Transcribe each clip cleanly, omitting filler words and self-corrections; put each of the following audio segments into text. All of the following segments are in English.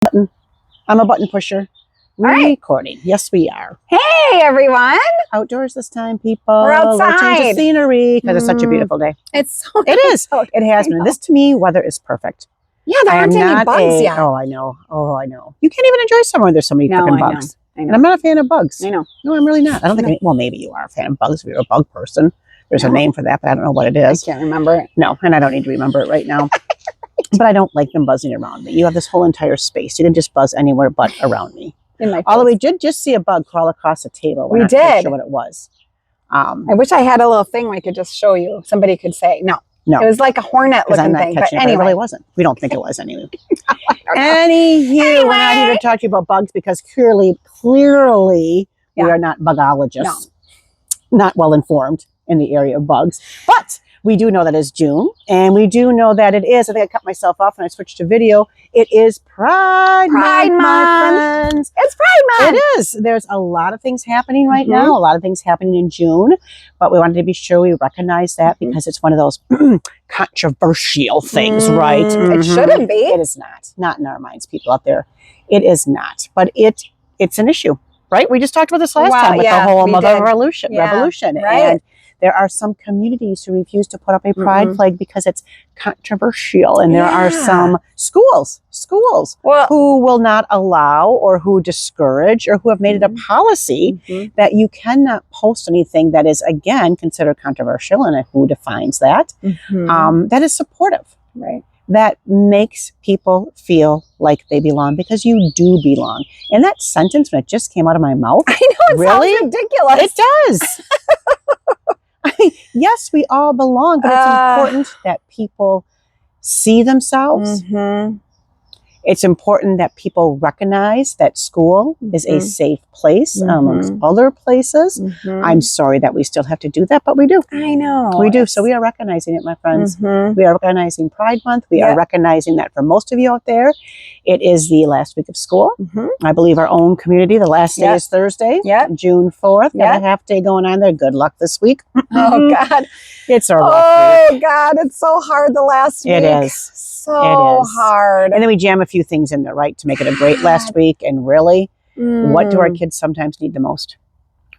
Button. I'm a button pusher. Right. Recording. Yes, we are. Hey, everyone. Outdoors this time, people. We're outside. We'll change the scenery because it's such a beautiful day. It's so It is. It has been. This, to me, weather is perfect. Yeah, there aren't any bugs yet. Oh, I know. Oh, I know. You can't even enjoy summer when there's so many fucking bugs. I know. And I'm not a fan of bugs. I know. No, I'm really not. I don't think. Well, maybe you are a fan of bugs if you're a bug person. There's a name for that, but I don't know what it is. I can't remember it. No, and I don't need to remember it right now. But I don't like them buzzing around me. You have this whole entire space. You can just buzz anywhere but around me. Although we did just see a bug crawl across the table. We did. Not sure what it was. I wish I had a little thing we could just show you. Somebody could say, no. No. It was like a hornet looking thing. But anyway. It really wasn't. We don't think it was anyway. Anywho, we're not here to talk to you about bugs because clearly we are not bugologists. No. Not well informed in the area of bugs. But we do know that it's June, and we do know that it is. I think I cut myself off when I switched to video. It is Pride Month, my friends. It's Pride Month. It is. There's a lot of things happening right now, a lot of things happening in June, but we wanted to be sure we recognize that because it's one of those controversial things, right? It shouldn't be. It is not. Not in our minds, people out there. It is not. But it's an issue, right? We just talked about this last time with the whole Mother Revolution. Right. And there are some communities who refuse to put up a pride flag because it's controversial. And there are some schools who will not allow or who discourage or who have made it a policy that you cannot post anything that is, again, considered controversial. And who defines that? That is supportive. Right. That makes people feel like they belong because you do belong. And that sentence, when it just came out of my mouth, I know, it sounds ridiculous. It does. I mean, yes, we all belong, but it's important that people see themselves. It's important that people recognize that school is a safe place amongst other places. I'm sorry that we still have to do that, but we do. I know. We do. So we are recognizing it, my friends. We are recognizing Pride Month. We are recognizing that for most of you out there, it is the last week of school. I believe our own community, the last day is Thursday, June 4th. Got a half day going on there. Good luck this week. Oh, God. It's a rough week. God. It's so hard the last week. It is. So hard. And then we jam a few things in there, right, to make it a great last week. And really, what do our kids sometimes need the most?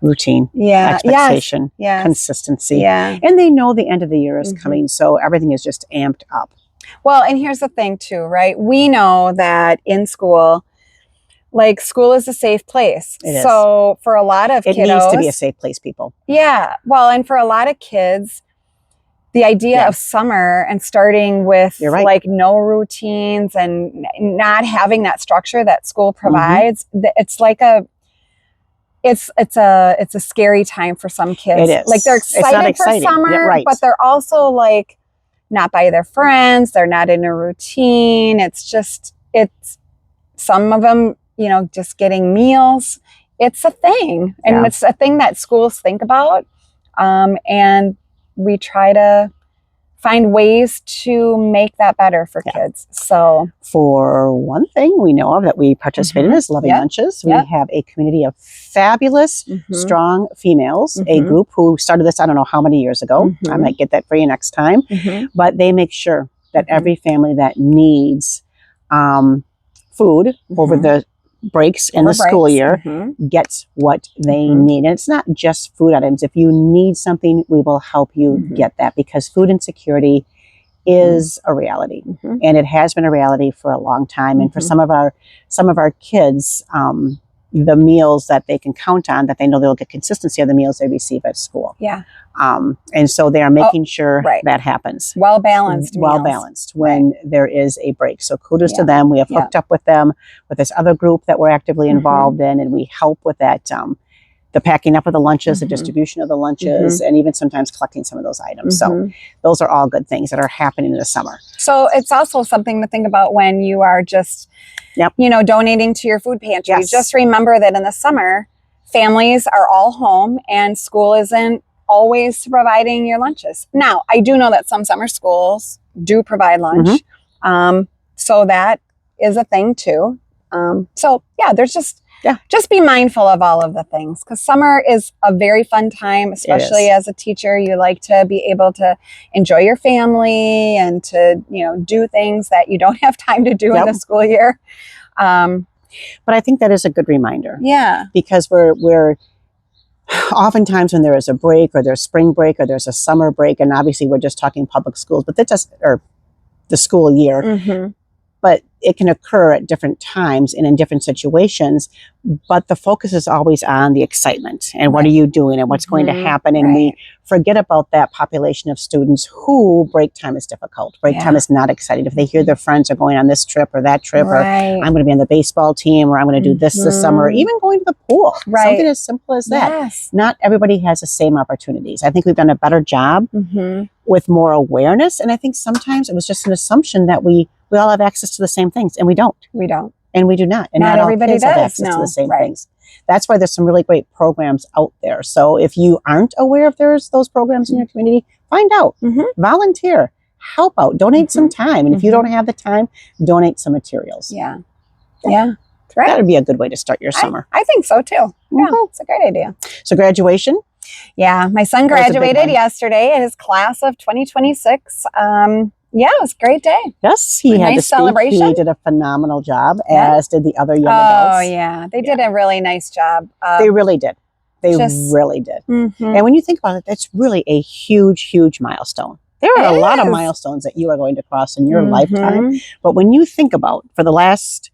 Routine, expectation, consistency. And they know the end of the year is coming, so everything is just amped up. Well, and here's the thing too, right? We know that in school, like school is a safe place. So for a lot of kiddos, it needs to be a safe place, people. Yeah. Well, and for a lot of kids, the idea of summer and starting with like no routines and not having that structure that school provides, it's like it's a scary time for some kids. It is. Like they're excited for summer, but they're also like not by their friends. They're not in a routine. It's some of them, just getting meals. It's a thing. And it's a thing that schools think about. And we try to find ways to make that better for kids. So for one thing we know of that we participate in is Loving Lunches. We have a community of fabulous, strong females, a group who started this, I don't know how many years ago. I might get that for you next time. But they make sure that every family that needs food over the breaks in the school year gets what they need. And it's not just food items. If you need something, we will help you get that, because food insecurity is a reality, and it has been a reality for a long time. And for some of our kids, the meals that they can count on, that they know they'll get consistency of the meals they receive at school. And so they are making sure that happens. Well balanced when there is a break. So kudos to them. We have hooked up with them with this other group that we're actively involved in, and we help with that, the packing up of the lunches, the distribution of the lunches, and even sometimes collecting some of those items. So those are all good things that are happening in the summer. So it's also something to think about when you are just, donating to your food pantry. Just remember that in the summer, families are all home and school isn't always providing your lunches. Now, I do know that some summer schools do provide lunch. So that is a thing too. There's just be mindful of all of the things, because summer is a very fun time, especially as a teacher. You like to be able to enjoy your family and to, do things that you don't have time to do in the school year. But I think that is a good reminder. Yeah. Because we're oftentimes when there is a break or there's spring break or there's a summer break, and obviously we're just talking public schools, but or the school year, Mm-hmm. but it can occur at different times and in different situations. But the focus is always on the excitement and what are you doing and what's going to happen. And we forget about that population of students who break time is difficult. Break time is not exciting. If they hear their friends are going on this trip or that trip, or I'm going to be on the baseball team, or I'm going to do this summer, or even going to the pool. Something as simple as that. Yes. Not everybody has the same opportunities. I think we've done a better job with more awareness. And I think sometimes it was just an assumption that we all have access to the same things, and we don't. We don't. And we do not. And not everybody all kids does. have access to the same things. That's why there's some really great programs out there. So if you aren't aware if there's those programs in your community, find out. Volunteer. Help out. Donate some time. And if you don't have the time, donate some materials. Yeah. Yeah. Right. That would be a good way to start your summer. I think so too. Yeah, it's a great idea. So graduation? Yeah, my son graduated yesterday in his class of 2026. Yeah, it was a great day. Yes, he had nice to speak. celebration. He did a phenomenal job, as did the other young adults. Oh, yeah. They did a really nice job. They really did. They really did. And when you think about it, that's really a huge, huge milestone. There are a lot of milestones that you are going to cross in your lifetime. But when you think about, for the last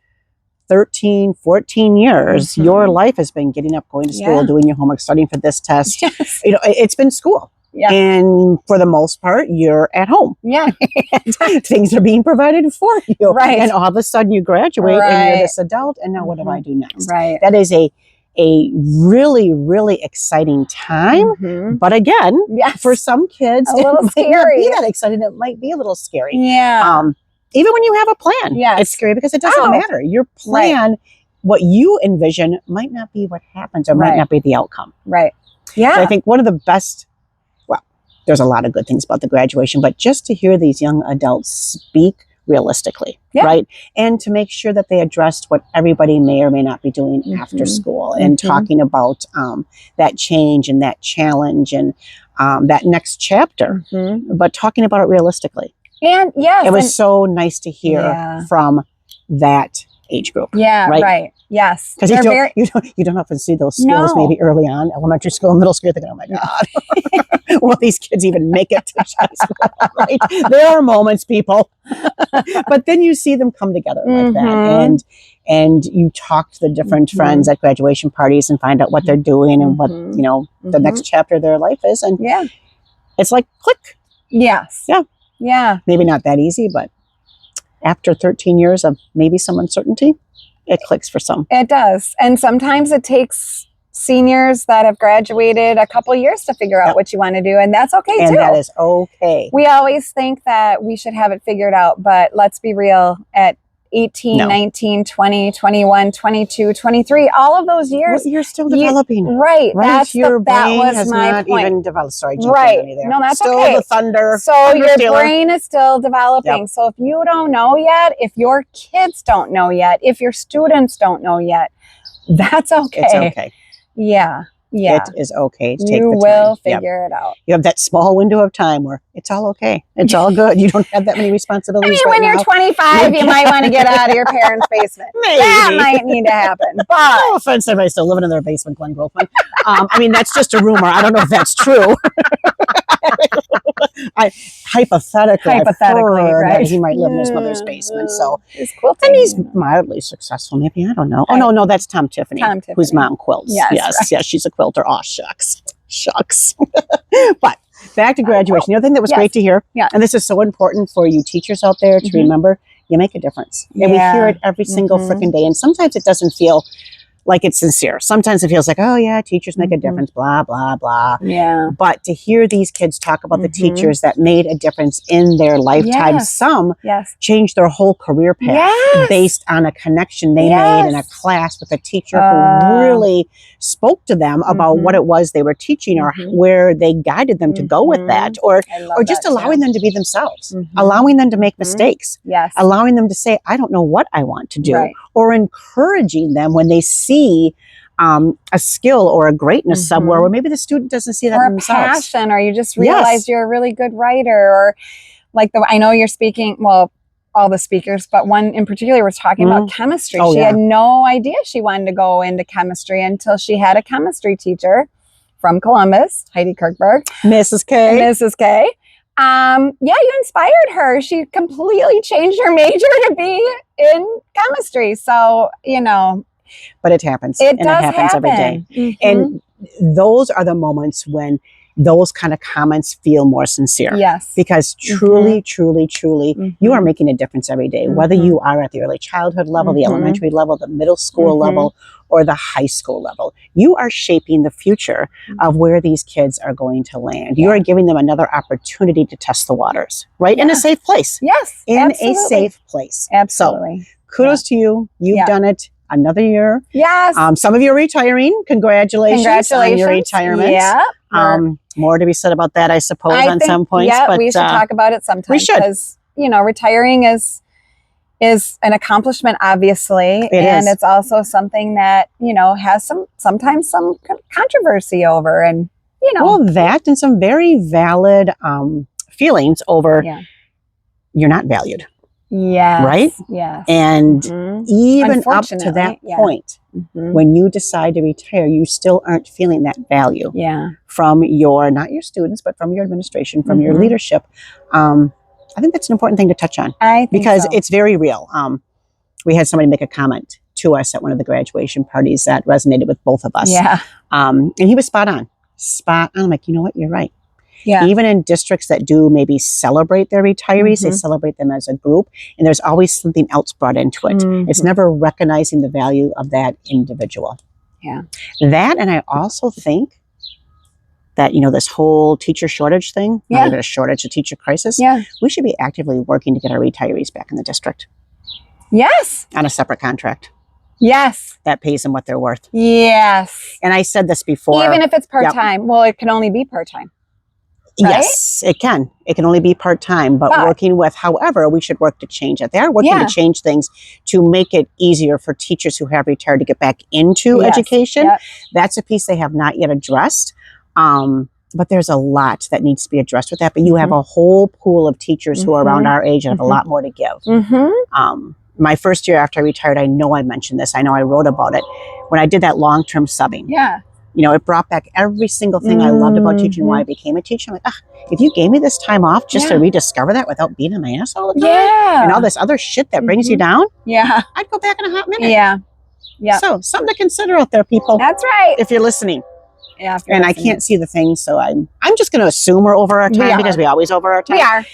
13, 14 years, your life has been getting up, going to school, doing your homework, studying for this test. You know, it's been school. Yeah. And for the most part, you're at home. Yeah. Things are being provided for you. Right. And all of a sudden you graduate and you're this adult, and now what do I do next? Right. That is a really, really exciting time. But again, for some kids, a little scary. It might not be that exciting. It might be a little scary. Yeah. Even when you have a plan, it's scary because it doesn't matter. Your plan, what you envision, might not be what happens or might not be the outcome. Right. Yeah. So I think one of the best, there's a lot of good things about the graduation, but just to hear these young adults speak realistically, right? And to make sure that they addressed what everybody may or may not be doing after school, and talking about that change and that challenge and that next chapter, but talking about it realistically. And it was so nice to hear from that age group. Yeah, right. Yes. Because you don't often see those skills maybe early on, elementary school, middle school, you're thinking, oh my God, will these kids even make it to high school? Right? There are moments, people. But then you see them come together like that. And you talk to the different friends at graduation parties and find out what they're doing and what, you know, the next chapter of their life is. And it's like click. Yes. Yeah. Yeah. Maybe not that easy, but after 13 years of maybe some uncertainty, it clicks for some. It does. And sometimes it takes seniors that have graduated a couple years to figure out what you want to do. And that's okay too. And that is okay. We always think that we should have it figured out, but let's be real, at 18, 19, 20, 21, 22, 23, all of those years. You're still developing. Right. That's your brain that was has my not point. even developed. Sorry, right. There. No, that's still okay. The thunder. So your brain is still developing. So if you don't know yet, if your kids don't know yet, if your students don't know yet, that's okay. It's okay. Yeah. Yeah. It is okay to take the time. You will figure it out. You have that small window of time where it's all okay. It's all good. You don't have that many responsibilities. I mean, when you're 25, you might want to get out of your parents' basement. Maybe. That might need to happen. But no offense, everybody's still living in their basement, Glenn Grofman. I mean, that's just a rumor. I don't know if that's true. Hypothetically, right? That he might live in his mother's basement. So, and he's mildly successful. Maybe, I don't know. Oh no, that's Tom Tiffany, whose mom quilts. Yes, she's a quilter. Oh shucks. But back to graduation. The other thing that was great to hear, and this is so important for you teachers out there to remember, you make a difference, and we hear it every single freaking day. And sometimes it doesn't feel like it's sincere. Sometimes it feels like, oh yeah, teachers make a difference, blah, blah, blah. Yeah. But to hear these kids talk about the teachers that made a difference in their lifetime, some changed their whole career path based on a connection they made in a class with a teacher who really spoke to them about what it was they were teaching or where they guided them to go with that, or just allowing them to be themselves, allowing them to make mistakes, allowing them to say, I don't know what I want to do, or encouraging them when they see a skill or a greatness somewhere where maybe the student doesn't see that or themselves. A passion, or you just realize you're a really good writer, or like I know you're speaking, well, all the speakers, but one in particular was talking about chemistry. Oh, she had no idea she wanted to go into chemistry until she had a chemistry teacher from Columbus, Heidi Kirkberg. Mrs. K. Mrs. K. You inspired her. She completely changed her major to be in chemistry. So, But it happens. It happens happen every day. Mm-hmm. And those are the moments when those kind of comments feel more sincere. Yes. Because truly, truly, you are making a difference every day, whether you are at the early childhood level, the elementary level, the middle school level, or the high school level. You are shaping the future of where these kids are going to land. You are giving them another opportunity to test the waters, right? In a safe place. Yes. In a safe place. Absolutely. So, kudos to you. You've done it. Another year. Yes. Some of you are retiring. Congratulations on your retirement. Yeah. More to be said about that, I suppose, on some points. Yeah, but we should talk about it sometime. We should. Because, retiring is an accomplishment, obviously. It's also something that, has sometimes some controversy over. And, Well, that and some very valid feelings over you're not valued. Yes. Right? Yes. And even up to that point, when you decide to retire, you still aren't feeling that value from not your students, but from your administration, from your leadership. I think that's an important thing to touch on. Because it's very real. We had somebody make a comment to us at one of the graduation parties that resonated with both of us. Yeah. And he was spot on. I'm like, you know what? You're right. Yeah. Even in districts that do maybe celebrate their retirees, they celebrate them as a group, and there's always something else brought into it. It's never recognizing the value of that individual. Yeah. That, and I also think that, this whole teacher shortage thing, not even a shortage, a teacher crisis, we should be actively working to get our retirees back in the district. Yes. On a separate contract. Yes. That pays them what they're worth. Yes. And I said this before. Even if it's part-time. Well, it can only be part-time. Right? Yes, it can. It can only be part-time, but working with, however, we should work to change it. They are working to change things to make it easier for teachers who have retired to get back into education. Yep. That's a piece they have not yet addressed. But there's a lot that needs to be addressed with that. But you have a whole pool of teachers who are around our age and have a lot more to give. My first year after I retired, I know I mentioned this. I know I wrote about it. When I did that long-term subbing. Yeah. It brought back every single thing I loved about teaching, why I became a teacher. I'm like, if you gave me this time off just to rediscover that without beating my ass all the time and all this other shit that brings you down, I'd go back in a hot minute. Yeah. Yeah. So something to consider out there, people. That's right. If you're listening. Yeah. And I can't see the things, so I'm just going to assume we're over our time because we always over our time. We are.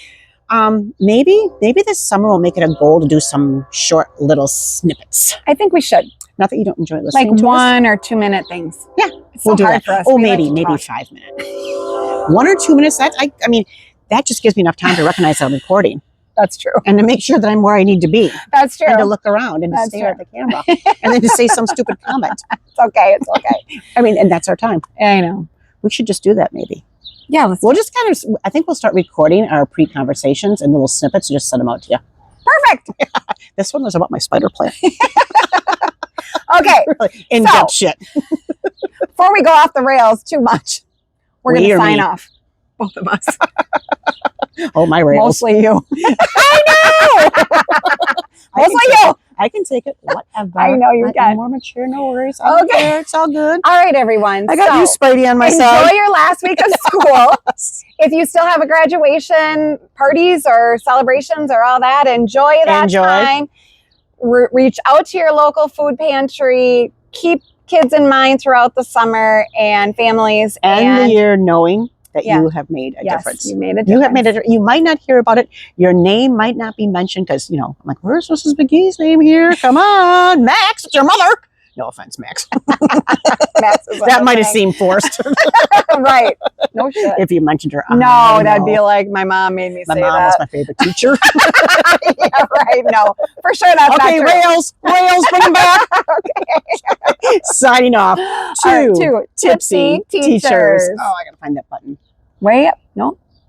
Maybe this summer we'll make it a goal to do some short little snippets. I think we should. Not that you don't enjoy listening like to 1 or 2 minute things. Yeah, it's we'll so do hard that. For us. Oh, We maybe like to talk. 5 minutes. 1 or 2 minutes. I mean, that just gives me enough time to recognize I'm recording. That's true. And to make sure that I'm where I need to be. That's true. And to look around and to stare at the camera. And then to say some stupid comment. It's okay. It's okay. I mean, and that's our time. I know. We should just do that maybe. Yeah. We'll just kind of, I think we'll start recording our pre-conversations and little snippets and just send them out to you. Perfect. This one was about my spider plant. Okay. Really in-depth shit. Before we go off the rails too much, we're going to sign me? off. Both of us. Oh, my rails. Mostly you. I know. Mostly you. I can take it. Whatever. I know you I'm can. more mature. No worries. Okay. It's all good. All right, everyone. I got you, Spidey, on my side. Enjoy your last week of school. If you still have a graduation parties or celebrations or all that, enjoy that time. Reach out to your local food pantry. Keep kids in mind throughout the summer and families. And the year knowing that you have made a difference. You made a difference. You have made it. You might not hear about it. Your name might not be mentioned because, I'm like, where's Mrs. McGee's name here? Come on, Max, it's your mother. No offense, Max. Max that might have seemed forced. Right. No shit. If you mentioned her. No, that'd be like my mom made me say that. My mom was my favorite teacher. Yeah, right. No, for sure that's not true. Rails, bring them back. Okay. Signing off. Two tipsy teachers. Oh, I gotta find that button. Way up. No.